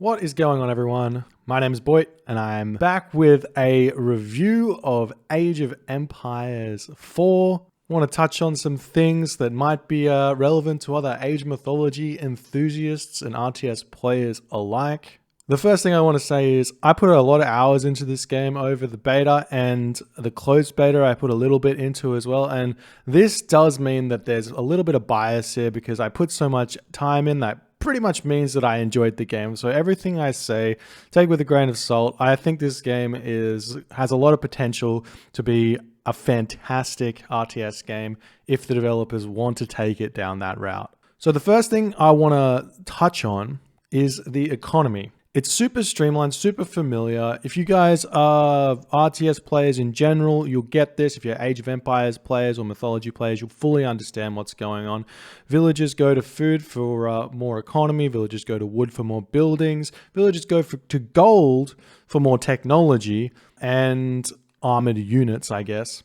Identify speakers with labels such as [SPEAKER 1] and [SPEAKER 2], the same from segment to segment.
[SPEAKER 1] What is going on, everyone? My name is Boit, and I'm back with a review of Age of Empires 4. I want to touch on some things that might be relevant to other Age mythology enthusiasts and RTS players alike. The first thing I want to say is I put a lot of hours into this game over the beta, and the closed beta I put a little bit into as well. And this does mean that there's a little bit of bias here because I put so much time in that pretty much means that I enjoyed the game. So everything I say, take with a grain of salt. I think this game has a lot of potential to be a fantastic RTS game if the developers want to take it down that route. So the first thing I want to touch on is the economy. It's super streamlined, super familiar. If you guys are RTS players in general, you'll get this. If you're Age of Empires players or mythology players, you'll fully understand what's going on. Villagers go to food for more economy. Villagers go to wood for more buildings. Villagers go to gold for more technology and armored units, I guess.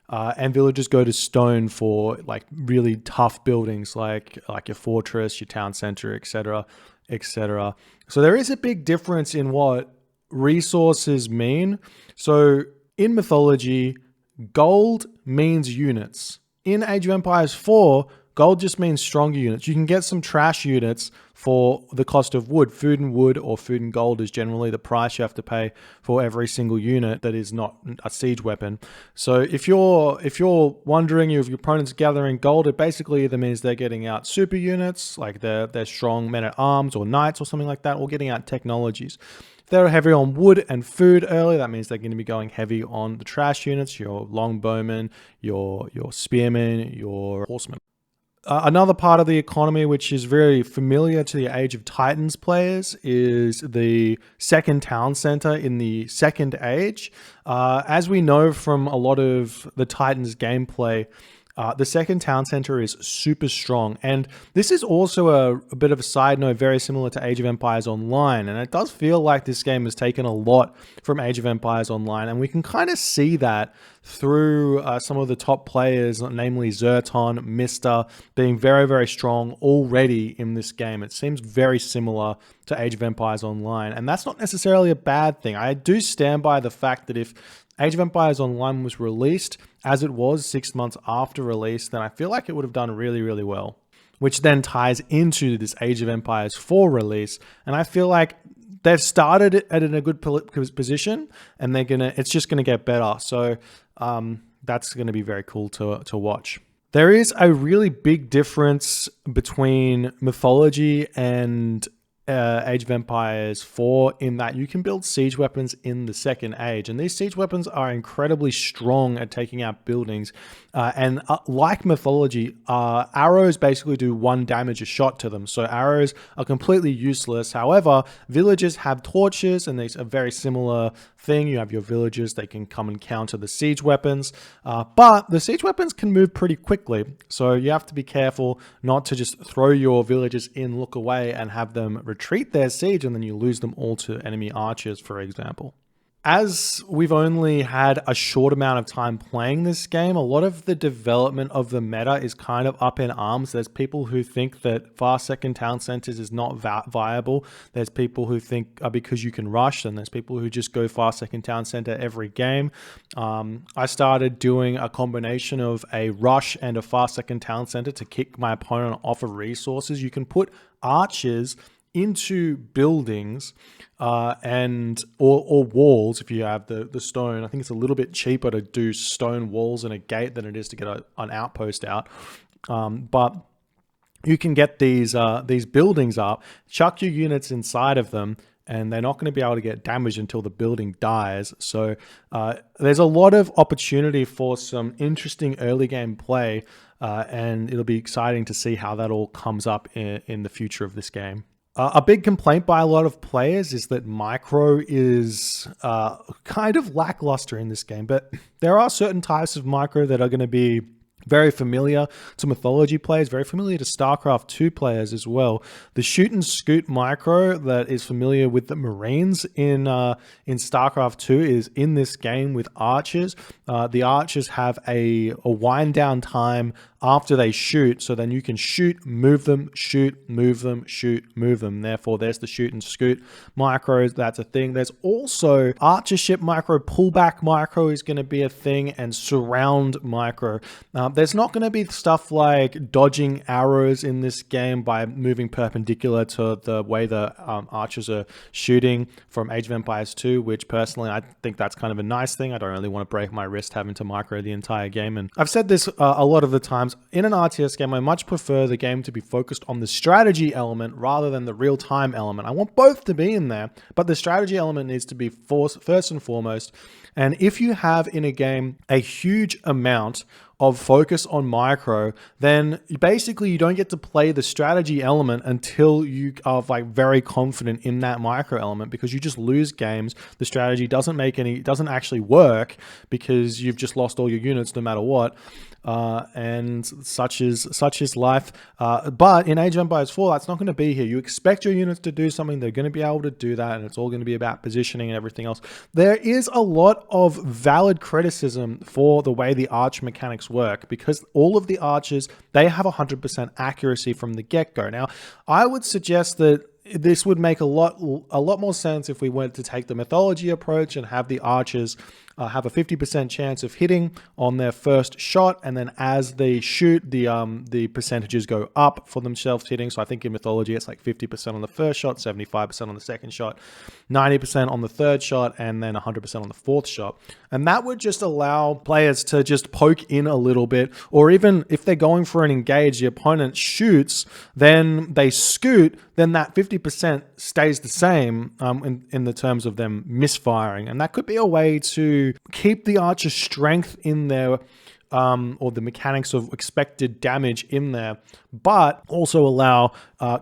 [SPEAKER 1] And villagers go to stone for like really tough buildings like your fortress, your town center, etc., etc. So there is a big difference in what resources mean. So in mythology, gold means units. In Age of Empires 4, gold just means stronger units. You can get some trash units for the cost of wood. Food and wood or food and gold is generally the price you have to pay for every single unit that is not a siege weapon. So if you're wondering if your opponent's gathering gold, it basically either means they're getting out super units, like they're strong men at arms or knights or something like that, or getting out technologies. If they're heavy on wood and food early, that means they're going to be going heavy on the trash units, your longbowmen, your spearmen, your horsemen. Another part of the economy, which is very familiar to the Age of Titans players, is the second town center in the second age. As we know from a lot of the Titans gameplay, the second town center is super strong. And this is also a bit of a side note, very similar to Age of Empires Online. And it does feel like this game has taken a lot from Age of Empires Online. And we can kind of see that through some of the top players, namely Zerton, Mister, being very, very strong already in this game. It seems very similar to Age of Empires Online. And that's not necessarily a bad thing. I do stand by the fact that if Age of Empires Online was released as it was 6 months after release, then I feel like it would have done really, really well, which then ties into this Age of Empires 4 release. And I feel like they've started it in a good position, and it's just gonna get better. So that's gonna be very cool to watch. There is a really big difference between mythology and Age of Empires 4 in that you can build siege weapons in the second age, and these siege weapons are incredibly strong at taking out buildings, and like mythology, arrows basically do 1 damage a shot to them, so arrows are completely useless. However, villagers have torches, and these are very similar thing. You have your villagers, they can come and counter the siege weapons, but the siege weapons can move pretty quickly, so you have to be careful not to just throw your villagers in, look away, and have them retreat their siege, and then you lose them all to enemy archers, for example. As we've only had a short amount of time playing this game, a lot of the development of the meta is kind of up in arms. There's people who think that fast second town centers is not viable. There's people who think because you can rush, and there's people who just go fast second town center every game. I started doing a combination of a rush and a fast second town center to kick my opponent off of resources. You can put archers into buildings or walls if you have the stone. I think it's a little bit cheaper to do stone walls and a gate than it is to get an outpost out. But you can get these buildings up, chuck your units inside of them, and they're not going to be able to get damaged until the building dies. So there's a lot of opportunity for some interesting early game play, and it'll be exciting to see how that all comes up in the future of this game. A big complaint by a lot of players is that micro is kind of lackluster in this game, but there are certain types of micro that are going to be very familiar to mythology players, very familiar to StarCraft 2 players as well. The shoot and scoot micro that is familiar with the Marines in StarCraft 2 is in this game with archers. The archers have a wind down time after they shoot. So then you can shoot, move them, shoot, move them, shoot, move them. Therefore, there's the shoot and scoot micros. That's a thing. There's also archership micro, pullback micro is going to be a thing, and surround micro. There's not going to be stuff like dodging arrows in this game by moving perpendicular to the way the archers are shooting from Age of Empires 2, which personally I think that's kind of a nice thing. I don't really want to break my wrist having to micro the entire game. And I've said this a lot of the times, in an RTS game, I much prefer the game to be focused on the strategy element rather than the real-time element. I want both to be in there, but the strategy element needs to be first and foremost. And if you have in a game a huge amount of focus on micro, then basically you don't get to play the strategy element until you are like very confident in that micro element, because you just lose games. The strategy doesn't actually work because you've just lost all your units no matter what. And such is life. But in Age of Empires 4, that's not going to be here. You expect your units to do something, they're going to be able to do that, and it's all going to be about positioning and everything else. There is a lot of valid criticism for the way the arch mechanics work, because all of the archers, they have 100% accuracy from the get-go. Now, I would suggest that this would make a lot more sense if we went to take the mythology approach and have the archers have a 50% chance of hitting on their first shot, and then as they shoot, the percentages go up for themselves hitting. So I think in mythology it's like 50% on the first shot, 75% on the second shot, 90% on the third shot, and then 100% on the fourth shot. And that would just allow players to just poke in a little bit, or even if they're going for an engage, the opponent shoots, then they scoot, then that 50% stays the same in the terms of them misfiring. And that could be a way to keep the archer's strength in there, or the mechanics of expected damage in there, but also allow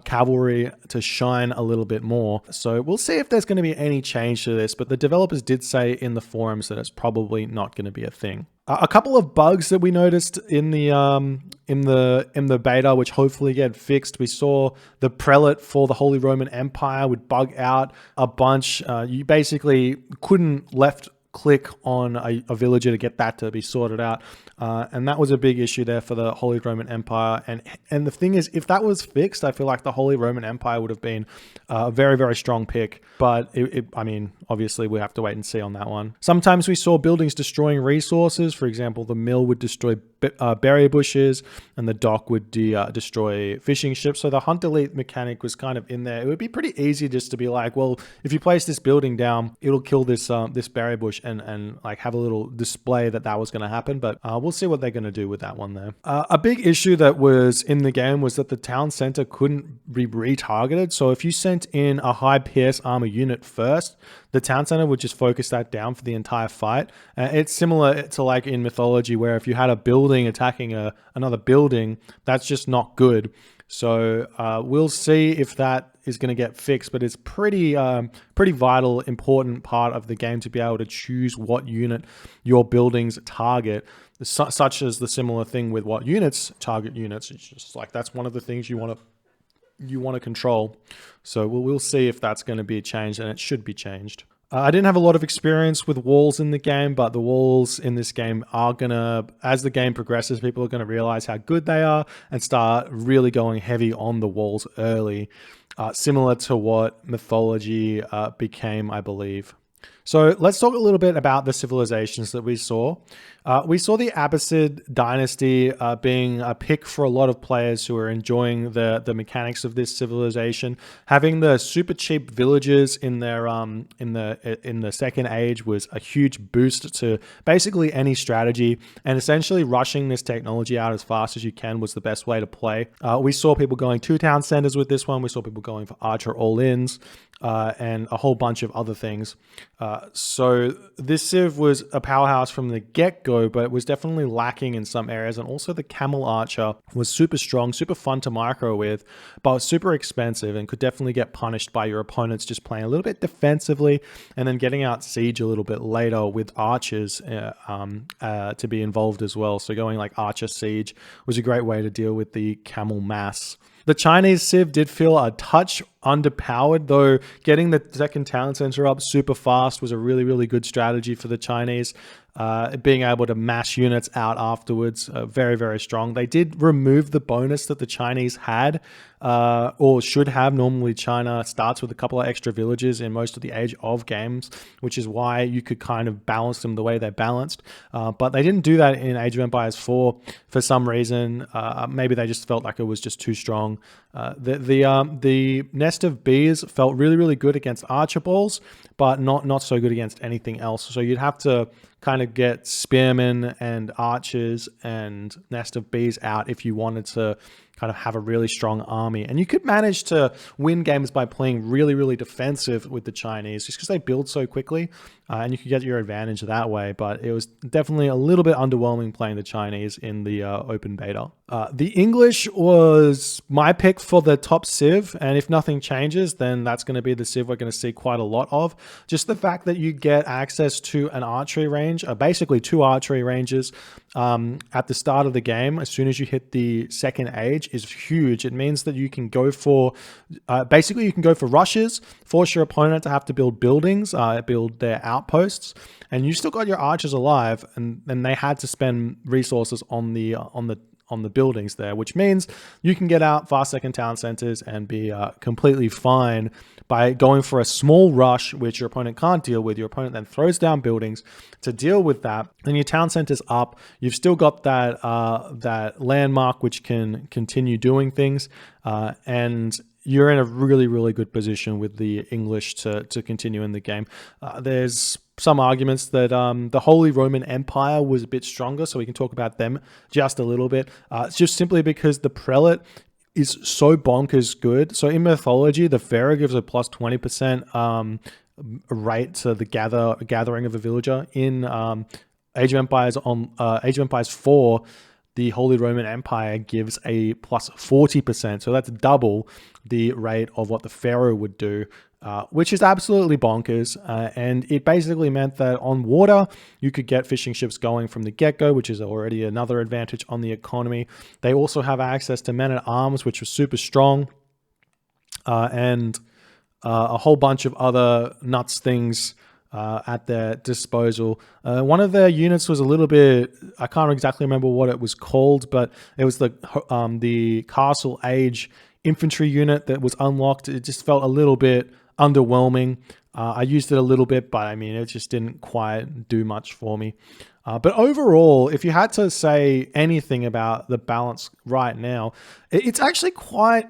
[SPEAKER 1] cavalry to shine a little bit more. So we'll see if there's going to be any change to this, but the developers did say in the forums that it's probably not going to be a thing. A couple of bugs that we noticed in the beta, which hopefully get fixed. We saw the prelate for the Holy Roman Empire would bug out a bunch. You basically couldn't left click on a villager to get that to be sorted out, and that was a big issue there for the Holy Roman Empire. And the thing is, if that was fixed, I feel like the Holy Roman Empire would have been a very, very strong pick. But I mean, obviously we have to wait and see on that one. Sometimes we saw buildings destroying resources. For example, the mill would destroy berry bushes, and the dock would destroy fishing ships. So the hunt delete mechanic was kind of in there. It would be pretty easy just to be like, well, if you place this building down, it'll kill this berry bush, and like have a little display that was going to happen. But we'll see what they're going to do with that one there. A big issue that was in the game was that the town center couldn't be retargeted. So if you sent in a high PS armor unit first, the town center would just focus that down for the entire fight. It's similar to like in mythology, where if you had a building attacking another building, that's just not good. So we'll see if that is going to get fixed, but it's pretty vital, important part of the game to be able to choose what unit your buildings target, such as the similar thing with what units target units. It's just like, that's one of the things you want to control. So we'll see if that's going to be changed, and it should be changed. I didn't have a lot of experience with walls in the game, but the walls in this game are gonna, as the game progresses, people are gonna realize how good they are and start really going heavy on the walls early, similar to what mythology became, I believe. So let's talk a little bit about the civilizations that we saw. We saw the Abbasid dynasty being a pick for a lot of players who are enjoying the mechanics of this civilization. Having the super cheap villages in their in the second age was a huge boost to basically any strategy, and essentially rushing this technology out as fast as you can was the best way to play. We saw people going 2 town centers with this one. We saw people going for archer all-ins. And a whole bunch of other things. So this civ was a powerhouse from the get-go, but it was definitely lacking in some areas. And also the camel archer was super strong, super fun to micro with, but super expensive and could definitely get punished by your opponents just playing a little bit defensively and then getting out siege a little bit later with archers to be involved as well. So going like archer siege was a great way to deal with the camel mass. The Chinese civ did feel a touch underpowered, though getting the second talent center up super fast was a really, really good strategy for the Chinese. Being able to mash units out afterwards, very, very strong. They did remove the bonus that the Chinese had, or should have. Normally, China starts with a couple of extra villages in most of the Age of games, which is why you could kind of balance them the way they're balanced. But they didn't do that in Age of Empires 4 for some reason. Maybe they just felt like it was just too strong. The Nest of Bees felt really, really good against Archer Balls, but not so good against anything else. So you'd have to kind of get Spearmen and Archers and Nest of Bees out if you wanted to kind of have a really strong army. And you could manage to win games by playing really, really defensive with the Chinese, just because they build so quickly, and you could get your advantage that way. But it was definitely a little bit underwhelming playing the Chinese in the open beta. The English was my pick for the top civ, and if nothing changes, then that's going to be the civ we're going to see quite a lot of. Just the fact that you get access to an archery range, basically 2 archery ranges at the start of the game, as soon as you hit the second age, is huge. It means that you can go for, basically you can go for rushes, force your opponent to have to build buildings, build their outposts, and you still got your archers alive, and they had to spend resources on the buildings there, which means you can get out fast second town centers and be completely fine by going for a small rush, which your opponent can't deal with. Your opponent then throws down buildings to deal with that. Then your town center's up. You've still got that landmark, which can continue doing things, and you're in a really, really good position with the English to continue in the game. There's some arguments that the Holy Roman Empire was a bit stronger, so we can talk about them just a little bit. It's just simply because the prelate is so bonkers good. So in mythology, the pharaoh gives a plus 20% rate to the gathering of a villager. In Age of Empires 4, the Holy Roman Empire gives a plus 40%. So that's double the rate of what the pharaoh would do, which is absolutely bonkers. And it basically meant that on water, you could get fishing ships going from the get-go, which is already another advantage on the economy. They also have access to men-at-arms, which was super strong, and a whole bunch of other nuts things at their disposal. One of their units was a little bit, I can't exactly remember what it was called, but it was the Castle Age infantry unit that was unlocked. It just felt a little bit underwhelming. I used it a little bit, but I mean, it just didn't quite do much for me. But overall, if you had to say anything about the balance right now, it's actually quite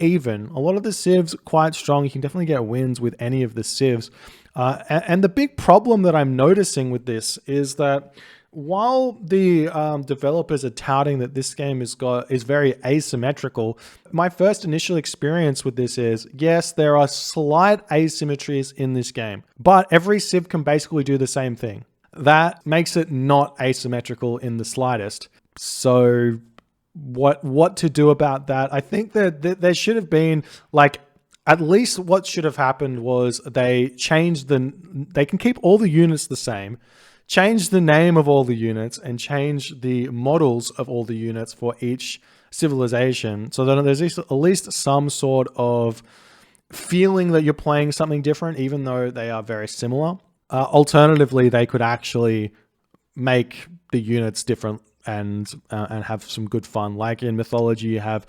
[SPEAKER 1] even. A lot of the civs quite strong. You can definitely get wins with any of the civs. And the big problem that I'm noticing with this is that while the developers are touting that this game is very asymmetrical, my first initial experience with this is, yes, there are slight asymmetries in this game, but every civ can basically do the same thing. That makes it not asymmetrical in the slightest. So what to do about that? I think that there should have been, like, at least what should have happened was they can keep all the units the same, change the name of all the units, and change the models of all the units for each civilization, so that there's at least some sort of feeling that you're playing something different, even though they are very similar. Alternatively, they could actually make the units different and have some good fun. Like in mythology, you have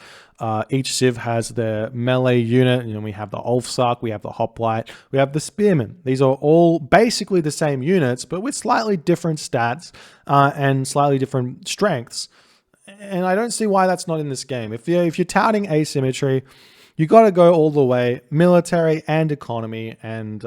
[SPEAKER 1] each civ has their melee unit. You know, we have the Ulfsark, we have the Hoplite, we have the Spearmen. These are all basically the same units, but with slightly different stats and slightly different strengths. And I don't see why that's not in this game. If you're touting asymmetry, you got to go all the way, military and economy, and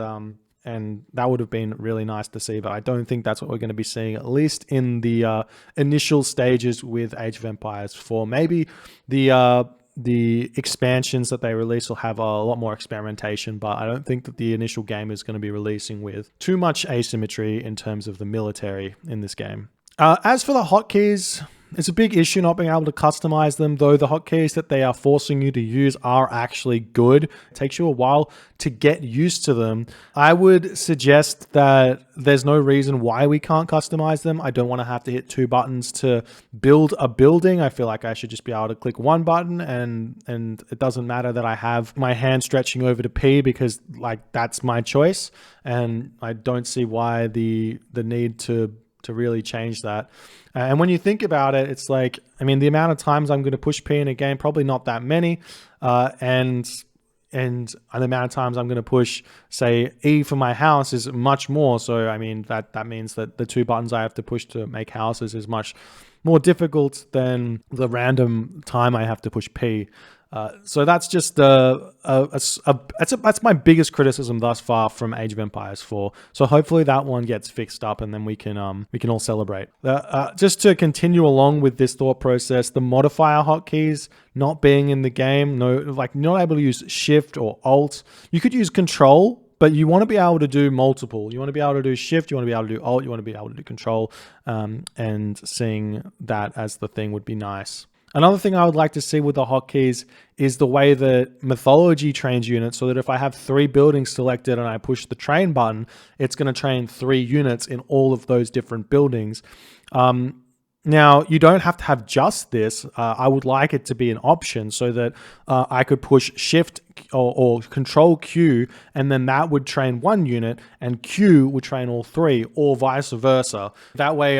[SPEAKER 1] that would have been really nice to see, but I don't think that's what we're going to be seeing, at least in the initial stages with Age of Empires 4. Maybe the expansions that they release will have a lot more experimentation, but I don't think that the initial game is going to be releasing with too much asymmetry in terms of the military in this game. As for the hotkeys, It's a big issue not being able to customize them, though the hotkeys that they are forcing you to use are actually good. It takes you a while to get used to them. I would suggest that there's no reason why we can't customize them. I don't want to have to hit 2 buttons to build a building. I feel like I should just be able to click 1 button and it doesn't matter that I have my hand stretching over to P, because like that's my choice. And I don't see why the need to really change that. And when you think about it, it's like, I mean, the amount of times I'm going to push P in a game, probably not that many. And the amount of times I'm going to push, say, E for my house is much more. So, I mean, that means that the 2 buttons I have to push to make houses is much more difficult than the random time I have to push P. So that's just that's my biggest criticism thus far from Age of Empires 4. So hopefully that one gets fixed up, and then we can all celebrate. Just to continue along with this thought process, the modifier hotkeys not being in the game, like not able to use Shift or Alt. You could use Control, but you want to be able to do multiple. You want to be able to do Shift, you want to be able to do Alt, you want to be able to do Control, and seeing that as the thing would be nice. Another thing I would like to see with the hotkeys is the way that mythology trains units, so that if I have 3 buildings selected and I push the train button, it's going to train 3 units in all of those different buildings. Now, you don't have to have just this. I would like it to be an option so that I could push Shift or Control Q, and then that would train 1 unit, and Q would train all 3, or vice versa. That way,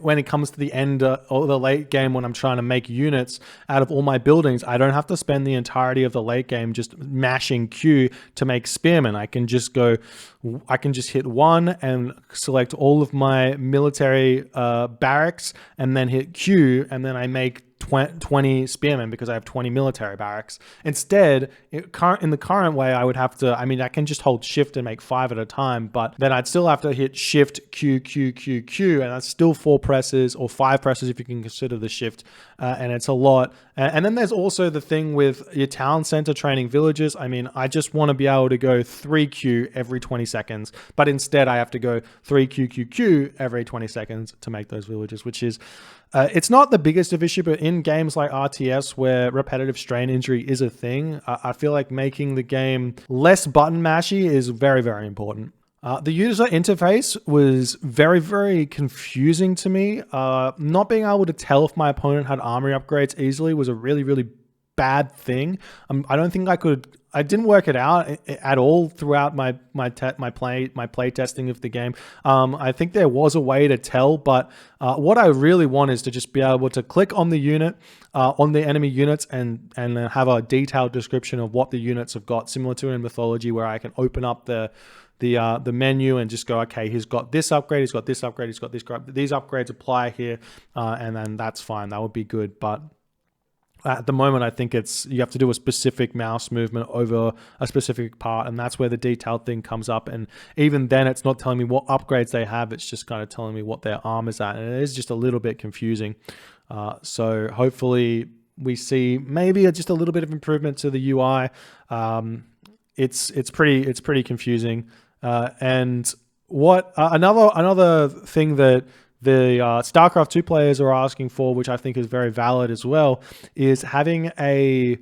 [SPEAKER 1] when it comes to the end or the late game, when I'm trying to make units out of all my buildings, I don't have to spend the entirety of the late game just mashing Q to make spearmen. I can just hit 1 and select all of my military barracks, and then hit Q, and then I make 20 spearmen because I have 20 military barracks. Instead, in the current way, I would have to, I mean, I can just hold Shift and make 5 at a time, but then I'd still have to hit Shift, Q, Q, Q, Q, and that's still 4 presses or 5 presses if you can consider the Shift, and it's a lot. And then there's also the thing with your town center training villages. I mean, I just want to be able to go 3Q every 20 seconds, but instead I have to go 3Q, Q, Q every 20 seconds to make those villages, which is, it's not the biggest of issue, but in games like RTS where repetitive strain injury is a thing, I feel like making the game less button mashy is very, very important. The user interface was very, very confusing to me. Not being able to tell if my opponent had armory upgrades easily was a really, really bad thing. I don't think I didn't work it out at all throughout my play testing of the game. I think there was a way to tell, but what I really want is to just be able to click on the unit, on the enemy units, and have a detailed description of what the units have got, similar to in Mythology, where I can open up the menu and just go, okay, he's got this upgrade, he's got this upgrade, he's got this upgrade. These upgrades apply here, and then that's fine. That would be good, but at the moment, I think you have to do a specific mouse movement over a specific part, and that's where the detailed thing comes up. And even then, it's not telling me what upgrades they have. It's just kind of telling me what their arm is at, and it is just a little bit confusing. So hopefully we see maybe just a little bit of improvement to the UI. It's pretty confusing. And what another thing that the StarCraft 2 players are asking for, which I think is very valid as well, is having a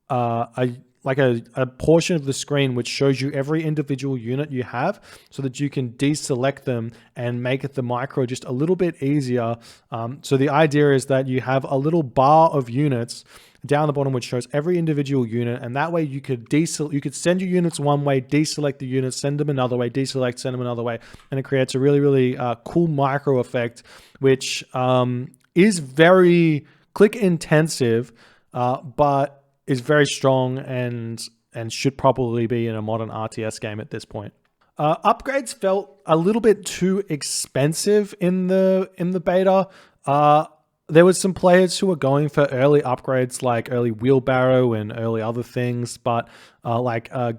[SPEAKER 1] portion of the screen which shows you every individual unit you have, so that you can deselect them and make it the micro just a little bit easier. So the idea is that you have a little bar of units down the bottom which shows every individual unit, and that way you could send your units one way, deselect the units, send them another way, deselect, send them another way, and it creates a really, really cool micro effect, which is very click intensive, but is very strong and should probably be in a modern RTS game at this point. Upgrades felt a little bit too expensive in the beta. There was some players who were going for early upgrades like early wheelbarrow and early other things, but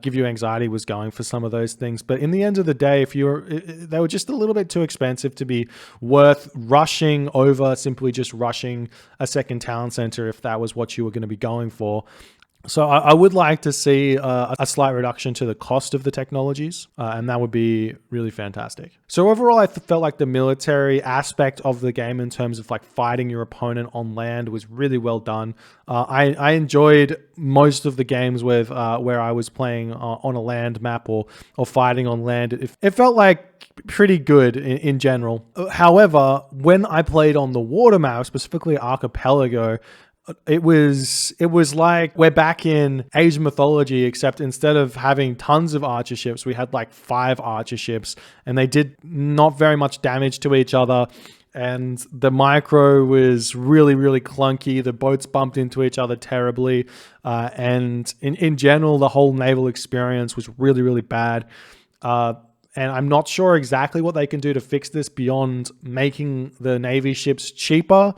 [SPEAKER 1] Give You Anxiety was going for some of those things. But in the end of the day, they were just a little bit too expensive to be worth rushing over simply just rushing a second town center if that was what you were going to be going for. So I would like to see a slight reduction to the cost of the technologies, and that would be really fantastic. So overall, I felt like the military aspect of the game in terms of like fighting your opponent on land was really well done. I enjoyed most of the games with where I was playing on a land map or fighting on land. It felt like pretty good in general. However, when I played on the water map, specifically Archipelago, it was like we're back in Age of Mythology, except instead of having tons of archer ships, we had like 5 archer ships, and they did not very much damage to each other. And the micro was really, really clunky. The boats bumped into each other terribly. And in general, the whole naval experience was really, really bad. And I'm not sure exactly what they can do to fix this beyond making the Navy ships cheaper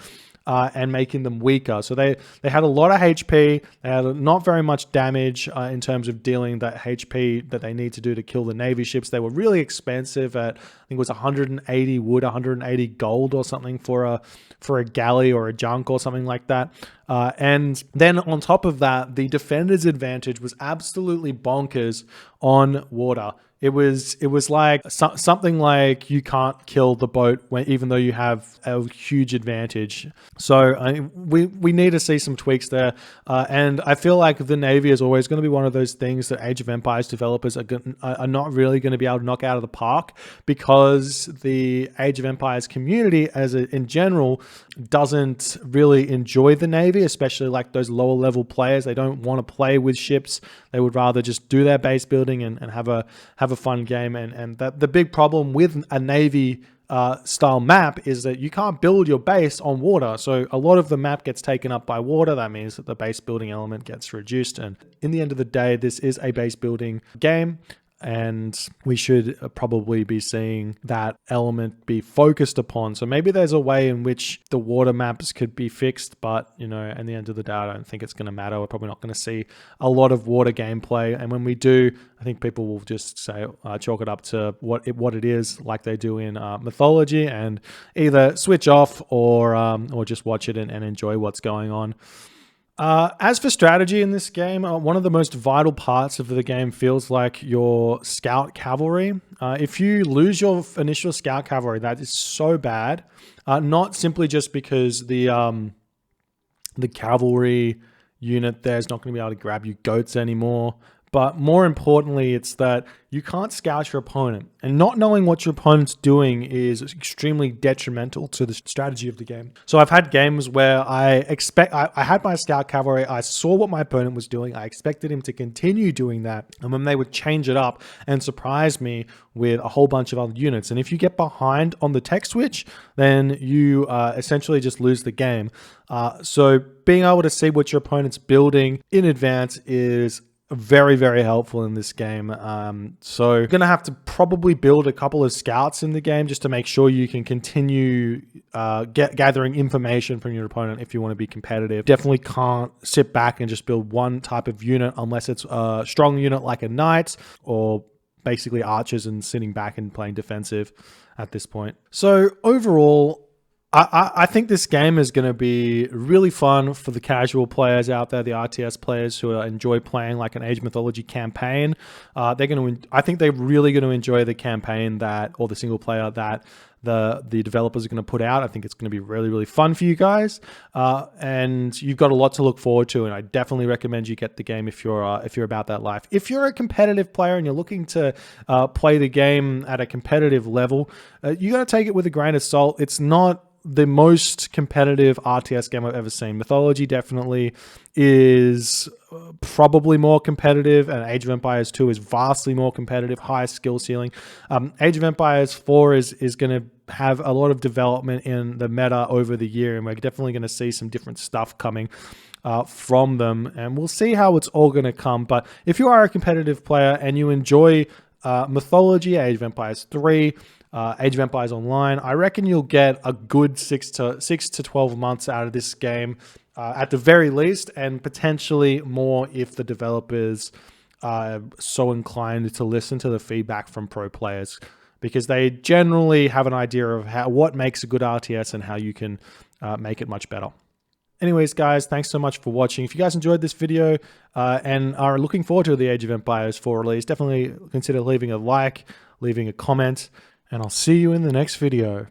[SPEAKER 1] and making them weaker. So they had a lot of HP. They had not very much damage in terms of dealing that HP that they need to do to kill the Navy ships. They were really expensive at, I think it was 180 wood, 180 gold or something for a galley or a junk or something like that. And then on top of that, the defender's advantage was absolutely bonkers on water. It was like something like you can't kill the boat even though you have a huge advantage. So we need to see some tweaks there. And I feel like the Navy is always going to be one of those things that Age of Empires developers are not really going to be able to knock out of the park, because the Age of Empires community in general doesn't really enjoy the Navy, especially like those lower level players. They don't want to play with ships. They would rather just do their base building and have a fun game. And that the big problem with a Navy style map is that you can't build your base on water. So a lot of the map gets taken up by water. That means that the base building element gets reduced. And in the end of the day, this is a base building game, and we should probably be seeing that element be focused upon. So maybe there's a way in which the water maps could be fixed, but in the end of the day, I don't think it's going to matter. We're probably not going to see a lot of water gameplay, and when we do, I think people will just say chalk it up to what it is, like they do in Mythology, and either switch off or just watch it and enjoy what's going on. As for strategy in this game, one of the most vital parts of the game feels like your scout cavalry. If you lose your initial scout cavalry, that is so bad. Not simply just because the cavalry unit there is not going to be able to grab you goats anymore, but more importantly, it's that you can't scout your opponent, and not knowing what your opponent's doing is extremely detrimental to the strategy of the game. So I've had games where I had my scout cavalry, I saw what my opponent was doing, I expected him to continue doing that, and then they would change it up and surprise me with a whole bunch of other units. And if you get behind on the tech switch, then you essentially just lose the game. So being able to see what your opponent's building in advance is very, very helpful in this game. So you're going to have to probably build a couple of scouts in the game just to make sure you can continue gathering information from your opponent if you want to be competitive. Definitely can't sit back and just build one type of unit unless it's a strong unit like a knight, or basically archers and sitting back and playing defensive at this point. So overall, I think this game is going to be really fun for the casual players out there, the RTS players who enjoy playing like an Age of Mythology campaign. I think they're really going to enjoy the campaign or the single player that the developers are going to put out. I think it's going to be really, really fun for you guys, and you've got a lot to look forward to. And I definitely recommend you get the game if you're about that life. If you're a competitive player and you're looking to play the game at a competitive level, you got to take it with a grain of salt. It's not the most competitive RTS game I've ever seen. Mythology definitely is probably more competitive, and Age of Empires 2 is vastly more competitive, high skill ceiling. Age of Empires 4 is going to have a lot of development in the meta over the year, and we're definitely going to see some different stuff coming from them, and we'll see how it's all going to come. But if you are a competitive player and you enjoy Mythology, Age of Empires 3, Age of Empires Online, I reckon you'll get a good 6 to 12 months out of this game at the very least, and potentially more if the developers are so inclined to listen to the feedback from pro players, because they generally have an idea of what makes a good RTS and how you can make it much better. Anyways, guys, thanks so much for watching. If you guys enjoyed this video and are looking forward to the Age of Empires 4 release, definitely consider leaving a like, leaving a comment, and I'll see you in the next video.